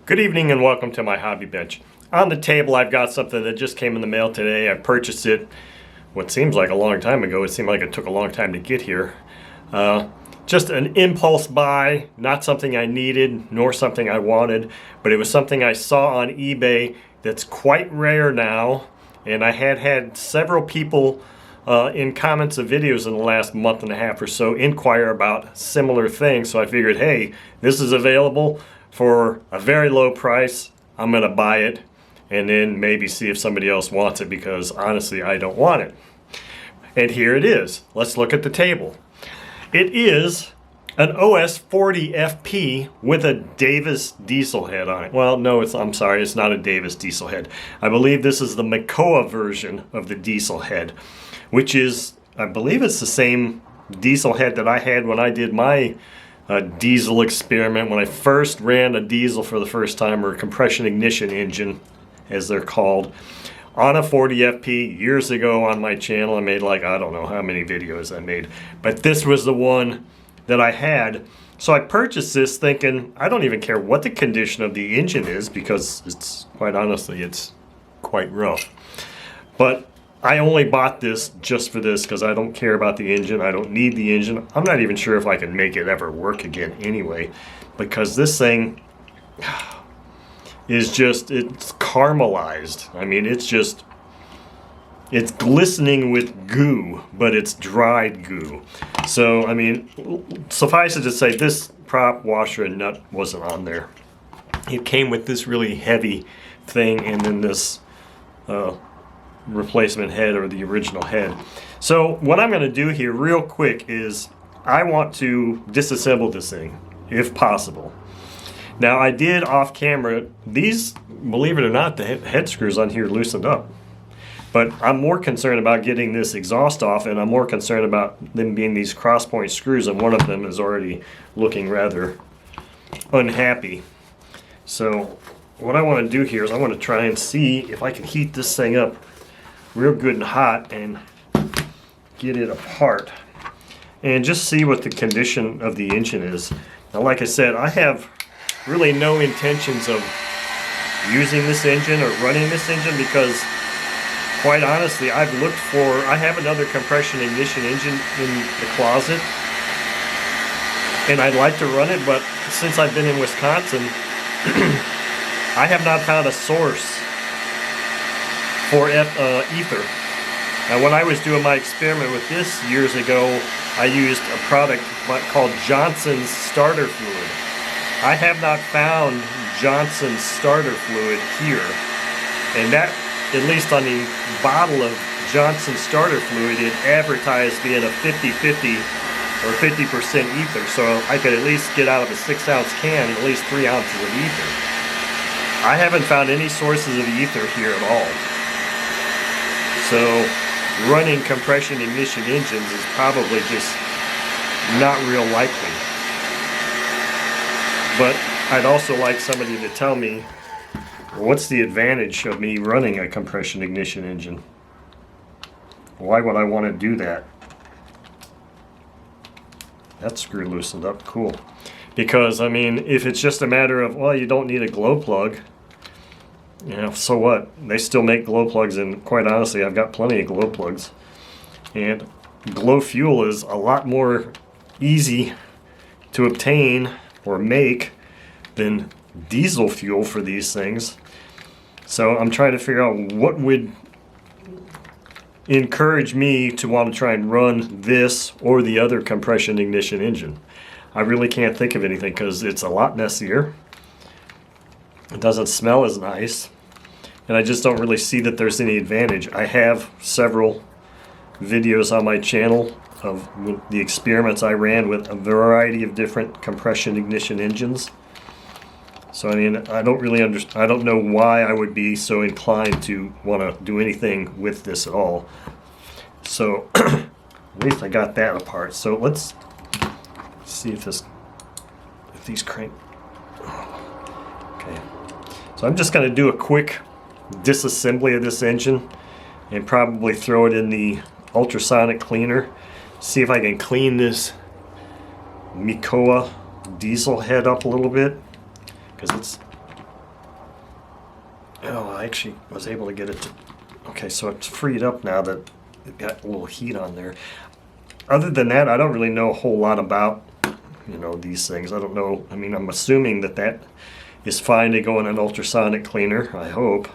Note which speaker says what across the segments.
Speaker 1: Good evening and welcome to my hobby bench. On the table I've got something that just came in the mail today. I purchased it what seems like a long time ago. It seemed like it took a long time to get here. Just an impulse buy, not something I needed nor something I wanted, but it was something I saw on eBay that's quite rare now, and I had several people in comments of videos in the last month and a half or so inquire about similar things, so I figured, hey, this is available for a very low price. I'm gonna buy it and then maybe see if somebody else wants it, because honestly I don't want it. And here it is. Let's look at the table. It is an OS 40 FP with a Davis diesel head on it. Well, no, I'm sorry, it's not a Davis diesel head. I believe this is the MECOA version of the diesel head, which is, I believe it's the same diesel head that I had when I did my diesel experiment, when I first ran a diesel for the first time, or a compression ignition engine as they're called, on a 40 FP years ago on my channel. I made like, I don't know how many videos I made, but this was the one that I had. So I purchased this thinking, I don't even care what the condition of the engine is, because it's, quite honestly, it's quite rough. But I only bought this just for this, because I don't care about the engine. I don't need the engine. I'm not even sure if I can make it ever work again anyway, because this thing is just, it's caramelized. I mean, it's just, it's glistening with goo, but it's dried goo. So, I mean, suffice it to say, this prop, washer, and nut wasn't on there. It came with this really heavy thing, and then this replacement head, or the original head. So what I'm going to do here real quick is I want to disassemble this thing if possible. Now, I did off camera, these, believe it or not, the head screws on here loosened up, but I'm more concerned about getting this exhaust off, and I'm more concerned about them being these cross point screws, and one of them is already looking rather unhappy. So what I want to do here is I want to try and see if I can heat this thing up real good and hot and get it apart and just see what the condition of the engine is. Now, like I said, I have really no intentions of using this engine or running this engine, because quite honestly, I have another compression ignition engine in the closet and I'd like to run it, but since I've been in Wisconsin I have not found a source for ether. Now, when I was doing my experiment with this years ago, I used a product called Johnson's starter fluid. I have not found Johnson's starter fluid here, and that, at least on the bottle of Johnson's starter fluid, it advertised being a 50-50 or 50% ether, so I could at least get out of a 6-ounce can at least 3 ounces of ether. I haven't found any sources of ether here at all. So running compression ignition engines is probably just not real likely. But I'd also like somebody to tell me, what's the advantage of me running a compression ignition engine? Why would I want to do that? That screw loosened up, cool. Because, I mean, if it's just a matter of, well, you don't need a glow plug, you know, so what? They still make glow plugs, and quite honestly, I've got plenty of glow plugs. And glow fuel is a lot more easy to obtain or make than diesel fuel for these things. So I'm trying to figure out what would encourage me to want to try and run this or the other compression ignition engine. I really can't think of anything, because it's a lot messier. It doesn't smell as nice, and I just don't really see that there's any advantage. I have several videos on my channel of the experiments I ran with a variety of different compression ignition engines. So I mean, I don't really understand. I don't know why I would be so inclined to want to do anything with this at all. So at least I got that apart. So let's see if these crank. Okay. So I'm just going to do a quick disassembly of this engine and probably throw it in the ultrasonic cleaner. See if I can clean this MECOA diesel head up a little bit, because Oh, I actually was able to get it to... Okay, so it's freed up now that it got a little heat on there. Other than that, I don't really know a whole lot about, these things. I don't know. I mean, I'm assuming that is fine to go in an ultrasonic cleaner, I hope.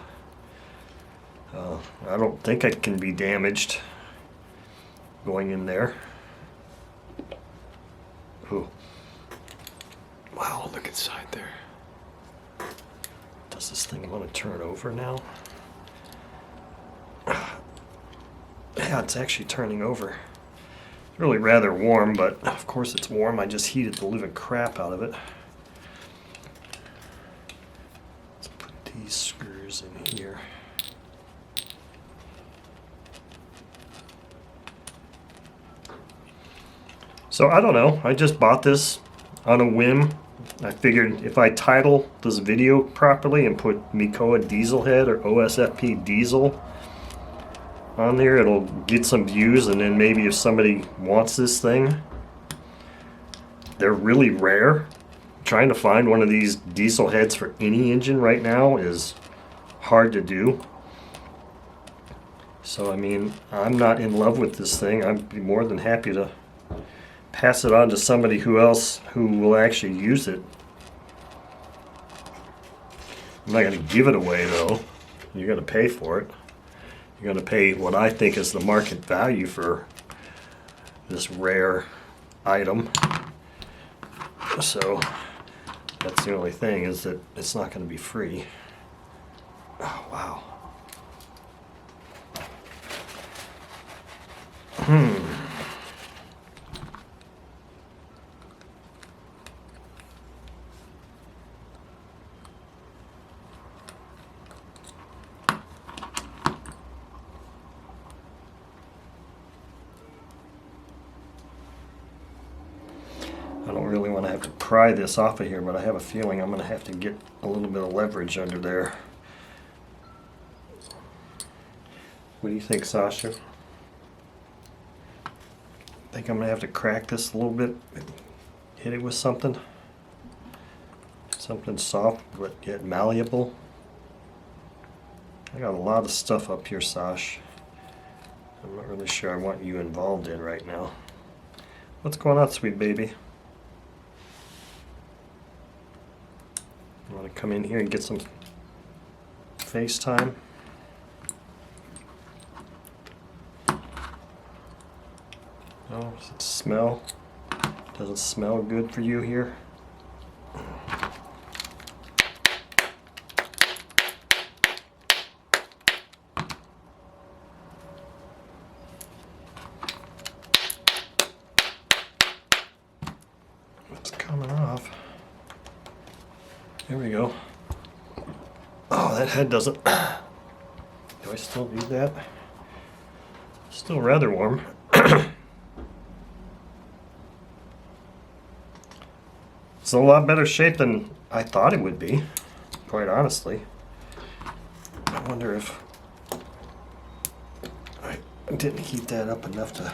Speaker 1: I don't think it can be damaged going in there. Ooh.
Speaker 2: Wow, look inside there.
Speaker 1: Does this thing want to turn over now? Yeah, it's actually turning over. It's really rather warm, but of course it's warm. I just heated the living crap out of it. Let's put these screws in here. So I don't know. I just bought this on a whim. I figured if I title this video properly and put MECOA diesel head or OSFP diesel on there, it'll get some views, and then maybe if somebody wants this thing, they're really rare. Trying to find one of these diesel heads for any engine right now is hard to do. So I mean, I'm not in love with this thing. I'd be more than happy to pass it on to somebody who will actually use it. I'm not going to give it away though. You're going to pay for it. You're going to pay what I think is the market value for this rare item. So that's the only thing, is that it's not going to be free. Oh, wow. I don't really want to have to pry this off of here, but I have a feeling I'm going to have to get a little bit of leverage under there. What do you think, Sasha? Think I'm going to have to crack this a little bit, hit it with something? Something soft but yet malleable. I got a lot of stuff up here, Sash. I'm not really sure I want you involved in right now. What's going on, sweet baby? You want to come in here and get some FaceTime? Oh, does it smell? Does it smell good for you here? It's coming off. There we go. Oh, that head doesn't... Do I still need that? Still rather warm. It's a lot better shape than I thought it would be, quite honestly. I wonder if I didn't heat that up enough to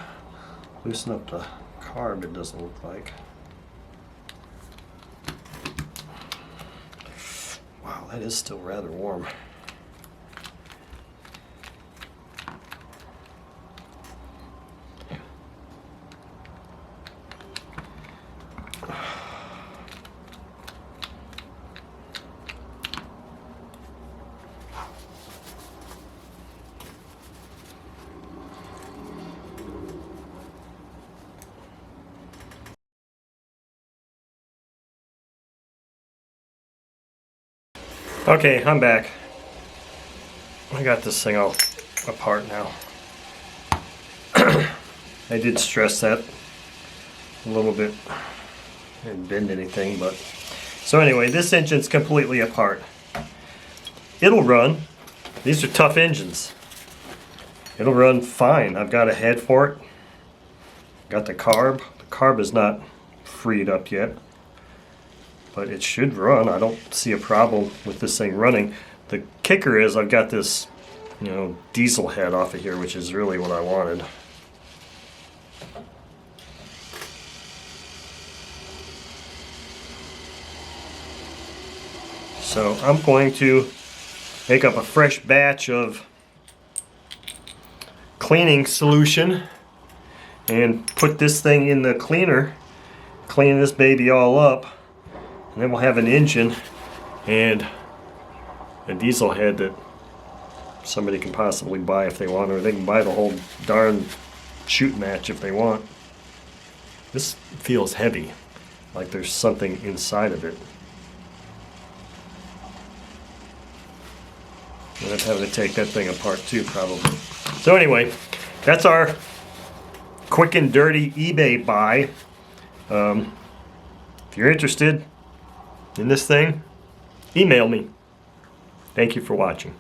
Speaker 1: loosen up the carb, it doesn't look like. Wow, that is still rather warm. Okay, I'm back. I got this thing all apart now. I did stress that a little bit. I didn't bend anything, but... So anyway, this engine's completely apart. It'll run. These are tough engines. It'll run fine. I've got a head for it. Got the carb. The carb is not freed up yet, but it should run. I don't see a problem with this thing running. The kicker is I've got this, diesel head off of here, which is really what I wanted. So I'm going to make up a fresh batch of cleaning solution and put this thing in the cleaner, clean this baby all up, and then we'll have an engine and a diesel head that somebody can possibly buy if they want, or they can buy the whole darn shoot match if they want. This feels heavy, like there's something inside of it. I'm gonna have to take that thing apart too, probably. So anyway, that's our quick and dirty eBay buy. If you're interested in this thing, email me. Thank you for watching.